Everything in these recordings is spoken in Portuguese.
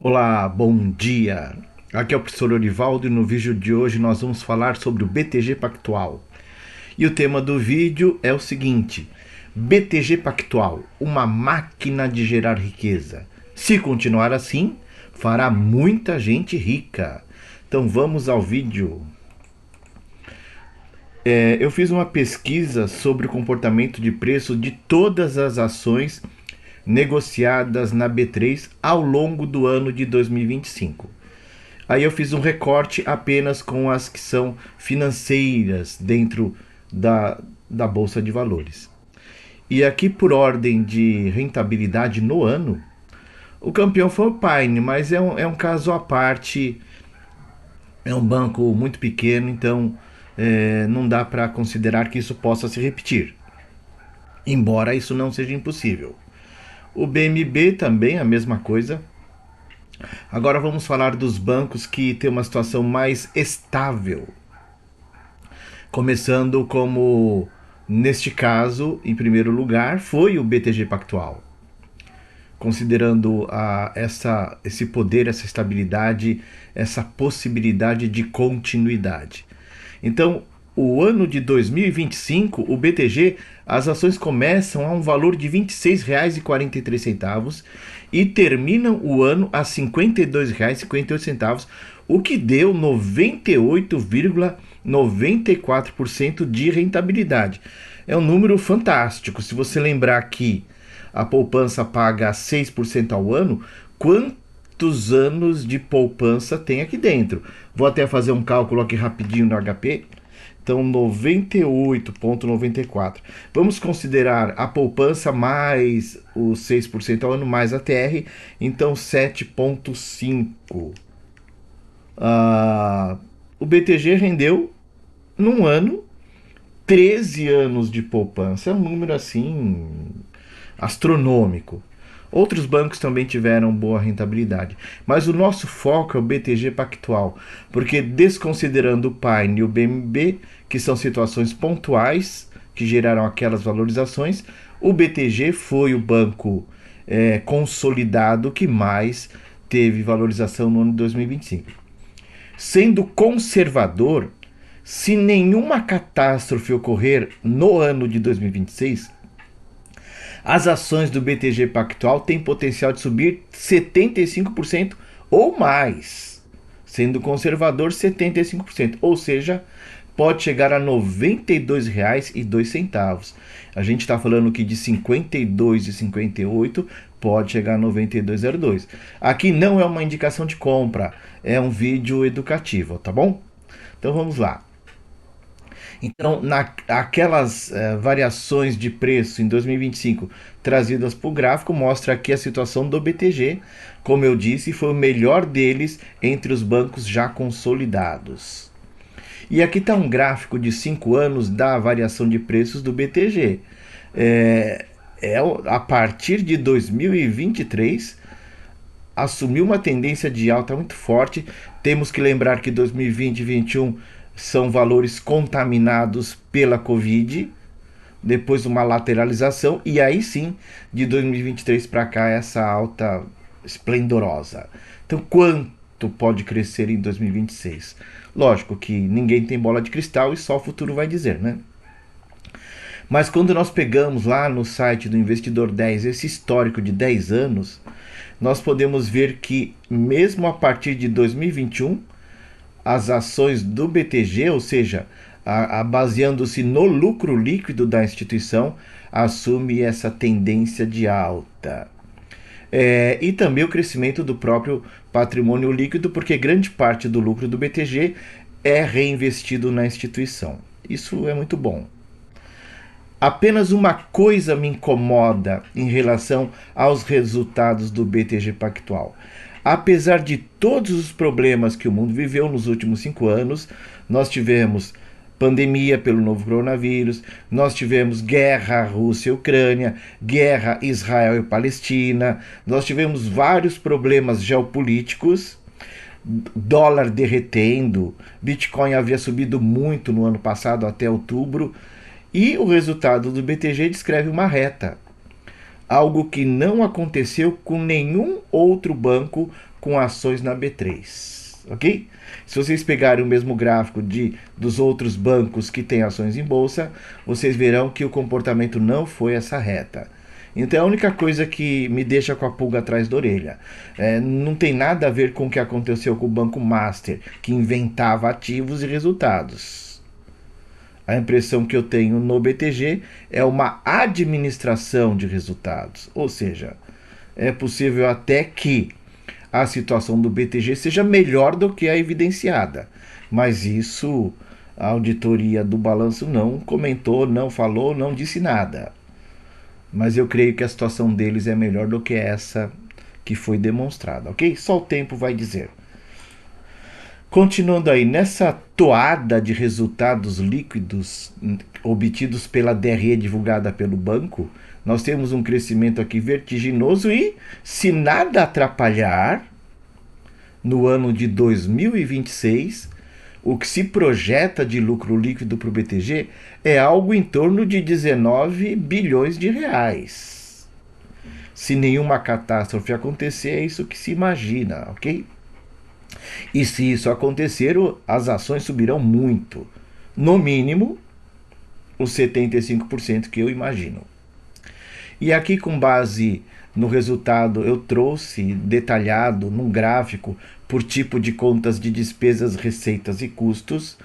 Olá, bom dia. Aqui é o professor Orivaldo e no vídeo de hoje nós vamos falar sobre o BTG Pactual. E o tema do vídeo é o seguinte: BTG Pactual, uma máquina de gerar riqueza. Se continuar assim, fará muita gente rica. Então vamos ao vídeo. Eu fiz uma pesquisa sobre o comportamento de preço de todas as ações negociadas na B3 ao longo do ano de 2025. Aí eu fiz um recorte apenas com as que são financeiras dentro da Bolsa de Valores. E aqui, por ordem de rentabilidade no ano, o campeão foi o Pine, mas é um caso à parte, é um banco muito pequeno, então não dá para considerar que isso possa se repetir, embora isso não seja impossível. O BMB também a mesma coisa. Agora vamos falar dos bancos que têm uma situação mais estável. Começando como, neste caso, em primeiro lugar, foi o BTG Pactual. Considerando esse poder, essa estabilidade, essa possibilidade de continuidade. Então, o ano de 2025, o BTG, as ações começam a um valor de R$ 26,43 e terminam o ano a R$ 52,58, o que deu 98,94% de rentabilidade. É um número fantástico. Se você lembrar que a poupança paga 6% ao ano, quantos anos de poupança tem aqui dentro? Vou até fazer um cálculo aqui rapidinho no HP. Então, 98,94. Vamos considerar a poupança mais os 6% ao ano, mais a TR. Então, 7,5. O BTG rendeu, num ano, 13 anos de poupança. É um número assim astronômico. Outros bancos também tiveram boa rentabilidade, mas o nosso foco é o BTG Pactual, porque desconsiderando o Pine e o BMB, que são situações pontuais que geraram aquelas valorizações, o BTG foi o banco consolidado que mais teve valorização no ano de 2025. Sendo conservador, se nenhuma catástrofe ocorrer no ano de 2026, as ações do BTG Pactual têm potencial de subir 75% ou mais, sendo conservador 75%, ou seja, pode chegar a R$ 92,02. A gente está falando que de 52,58 pode chegar a 92,02. Aqui não é uma indicação de compra, é um vídeo educativo, tá bom? Então vamos lá. Então, aquelas variações de preço em 2025 trazidas para o gráfico, mostra aqui a situação do BTG. Como eu disse, foi o melhor deles entre os bancos já consolidados. E aqui está um gráfico de 5 anos da variação de preços do BTG. A partir de 2023, assumiu uma tendência de alta muito forte. Temos que lembrar que 2020 e 2021 são valores contaminados pela Covid, depois uma lateralização, e aí sim, de 2023 para cá, essa alta esplendorosa. Então, quanto pode crescer em 2026? Lógico que ninguém tem bola de cristal e só o futuro vai dizer, né? Mas quando nós pegamos lá no site do Investidor 10 esse histórico de 10 anos, nós podemos ver que mesmo a partir de 2021, as ações do BTG, ou seja, baseando-se no lucro líquido da instituição, assume essa tendência de alta. E também o crescimento do próprio patrimônio líquido, porque grande parte do lucro do BTG é reinvestido na instituição. Isso é muito bom. Apenas uma coisa me incomoda em relação aos resultados do BTG Pactual. Apesar de todos os problemas que o mundo viveu nos últimos 5 anos, nós tivemos pandemia pelo novo coronavírus, nós tivemos guerra Rússia-Ucrânia, guerra Israel e Palestina, nós tivemos vários problemas geopolíticos, dólar derretendo, Bitcoin havia subido muito no ano passado até outubro, e o resultado do BTG descreve uma reta. algo que não aconteceu com nenhum outro banco com ações na B3, ok? Se vocês pegarem o mesmo gráfico dos outros bancos que têm ações em bolsa, vocês verão que o comportamento não foi essa reta. Então é a única coisa que me deixa com a pulga atrás da orelha. Não tem nada a ver com o que aconteceu com o Banco Master, que inventava ativos e resultados. A impressão que eu tenho no BTG é uma administração de resultados. Ou seja, é possível até que a situação do BTG seja melhor do que a evidenciada. Mas isso a auditoria do balanço não comentou, não falou, não disse nada. Mas eu creio que a situação deles é melhor do que essa que foi demonstrada, ok? Só o tempo vai dizer. Continuando aí, nessa toada de resultados líquidos obtidos pela DRE divulgada pelo banco, nós temos um crescimento aqui vertiginoso e, se nada atrapalhar, no ano de 2026, o que se projeta de lucro líquido para o BTG é algo em torno de 19 bilhões de reais. Se nenhuma catástrofe acontecer, é isso que se imagina, ok? E se isso acontecer, as ações subirão muito. No mínimo, os 75% que eu imagino. E aqui, com base no resultado, eu trouxe detalhado num gráfico por tipo de contas de despesas, receitas e custos.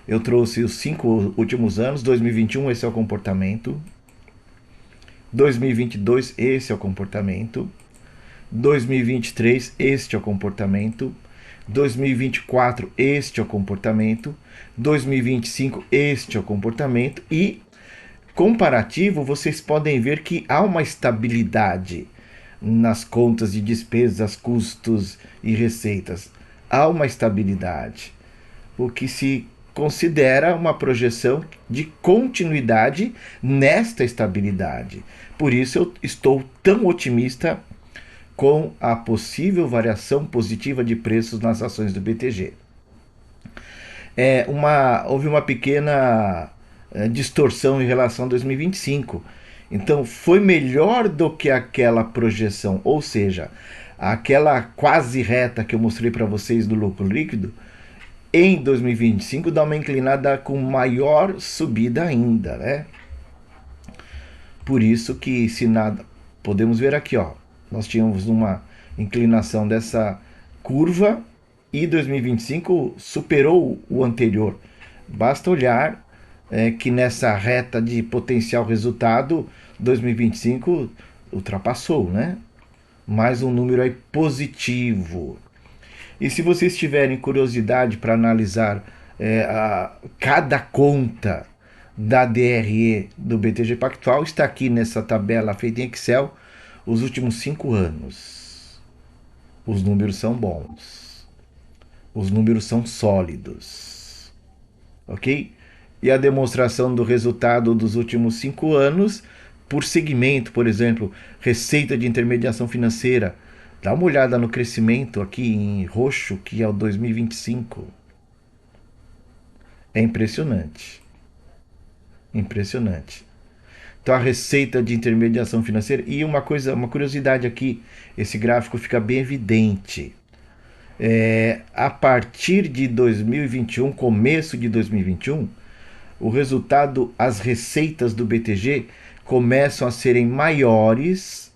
Eu trouxe os 5 últimos anos, 2021, esse é o comportamento. 2022, esse é o comportamento. 2023, este é o comportamento. 2024, este é o comportamento. 2025, este é o comportamento. E, comparativo, vocês podem ver que há uma estabilidade nas contas de despesas, custos e receitas. Há uma estabilidade, o que se considera uma projeção de continuidade nesta estabilidade. Por isso eu estou tão otimista com a possível variação positiva de preços nas ações do BTG. Houve uma pequena distorção em relação a 2025. Então foi melhor do que aquela projeção, ou seja, aquela quase reta que eu mostrei para vocês do lucro líquido, em 2025 dá uma inclinada com maior subida ainda, né? Por isso que se nada, podemos ver aqui, ó, nós tínhamos uma inclinação dessa curva e 2025 superou o anterior. Basta olhar que nessa reta de potencial resultado, 2025 ultrapassou, né? Mais um número aí positivo. E se vocês tiverem curiosidade para analisar cada conta da DRE do BTG Pactual, está aqui nessa tabela feita em Excel os últimos 5 anos. Os números são bons. Os números são sólidos. Ok? E a demonstração do resultado dos últimos 5 anos por segmento, por exemplo, receita de intermediação financeira. Dá uma olhada no crescimento aqui em roxo, que é o 2025. É impressionante. Impressionante. Então a receita de intermediação financeira, e uma curiosidade aqui, esse gráfico fica bem evidente. A partir de 2021, começo de 2021, o resultado, as receitas do BTG começam a serem maiores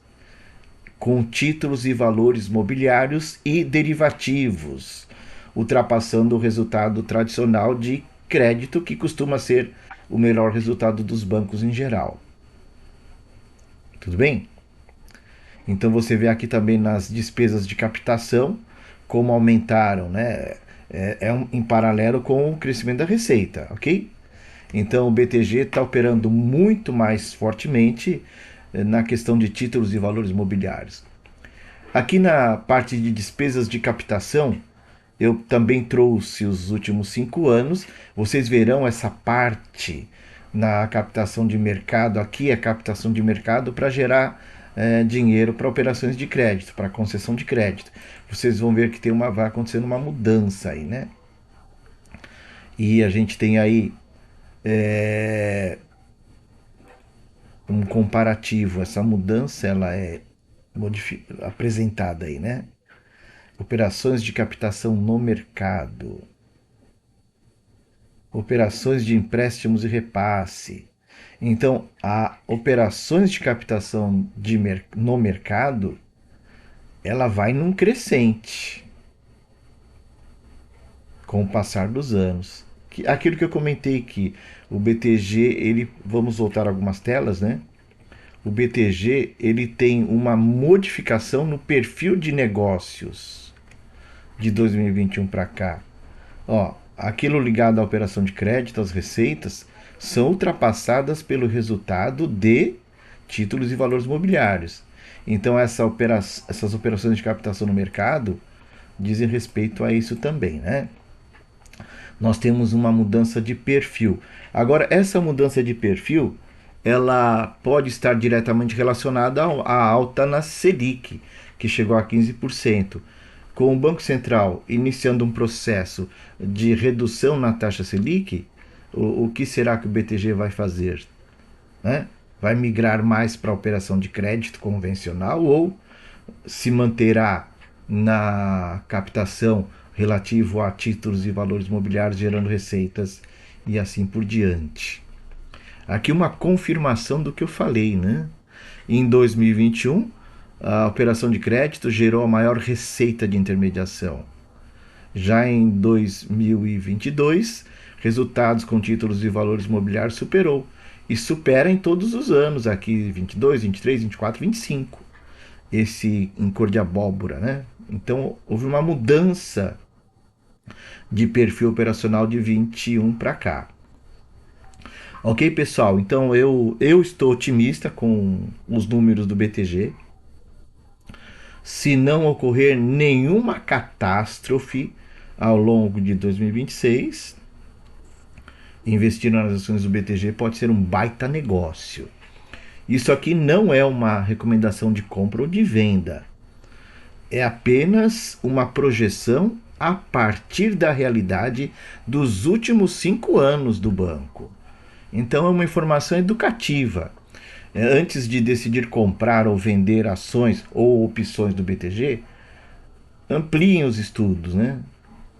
com títulos e valores mobiliários e derivativos, ultrapassando o resultado tradicional de crédito, que costuma ser o melhor resultado dos bancos em geral. Tudo bem? Então você vê aqui também nas despesas de captação como aumentaram, né? Em paralelo com o crescimento da receita, ok? Então o BTG está operando muito mais fortemente na questão de títulos e valores mobiliários. Aqui na parte de despesas de captação, eu também trouxe os últimos 5 anos. Vocês verão essa parte na captação de mercado. Aqui é captação de mercado para gerar dinheiro para operações de crédito, para concessão de crédito. Vocês vão ver que vai acontecendo uma mudança aí, né? E a gente tem aí um comparativo, essa mudança ela é apresentada aí, né? Operações de captação no mercado, operações de empréstimos e repasse. Então, a operações de captação no mercado, ela vai num crescente com o passar dos anos. Aquilo que eu comentei que o BTG, ele, vamos voltar algumas telas, né? O BTG, ele tem uma modificação no perfil de negócios de 2021 para cá. Ó, aquilo ligado à operação de crédito, as receitas, são ultrapassadas pelo resultado de títulos e valores mobiliários. Então essas operações de captação no mercado dizem respeito a isso também, né? Nós temos uma mudança de perfil. Agora, essa mudança de perfil, ela pode estar diretamente relacionada à alta na Selic, que chegou a 15%. Com o Banco Central iniciando um processo de redução na taxa Selic, o que será que o BTG vai fazer? Né? Vai migrar mais para a operação de crédito convencional ou se manterá na captação relativo a títulos e valores mobiliários gerando receitas e assim por diante? Aqui uma confirmação do que eu falei, né? Em 2021, a operação de crédito gerou a maior receita de intermediação. Já em 2022, resultados com títulos e valores mobiliários superou. E supera em todos os anos, aqui 22, 23, 24, 25. Esse em cor de abóbora, né? Então houve uma mudança de perfil operacional de 21 para cá. Ok, pessoal? Então eu estou otimista com os números do BTG. Se não ocorrer nenhuma catástrofe ao longo de 2026, investir nas ações do BTG pode ser um baita negócio. Isso aqui não é uma recomendação de compra ou de venda. É apenas uma projeção a partir da realidade dos últimos 5 anos do banco. Então é uma informação educativa. Antes de decidir comprar ou vender ações ou opções do BTG, ampliem os estudos, né?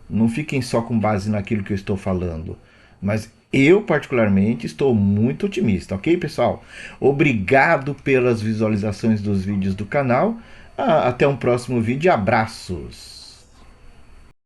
Não fiquem só com base naquilo que eu estou falando. Mas eu, particularmente, estou muito otimista, ok, pessoal? Obrigado pelas visualizações dos vídeos do canal. Até um próximo vídeo. Abraços!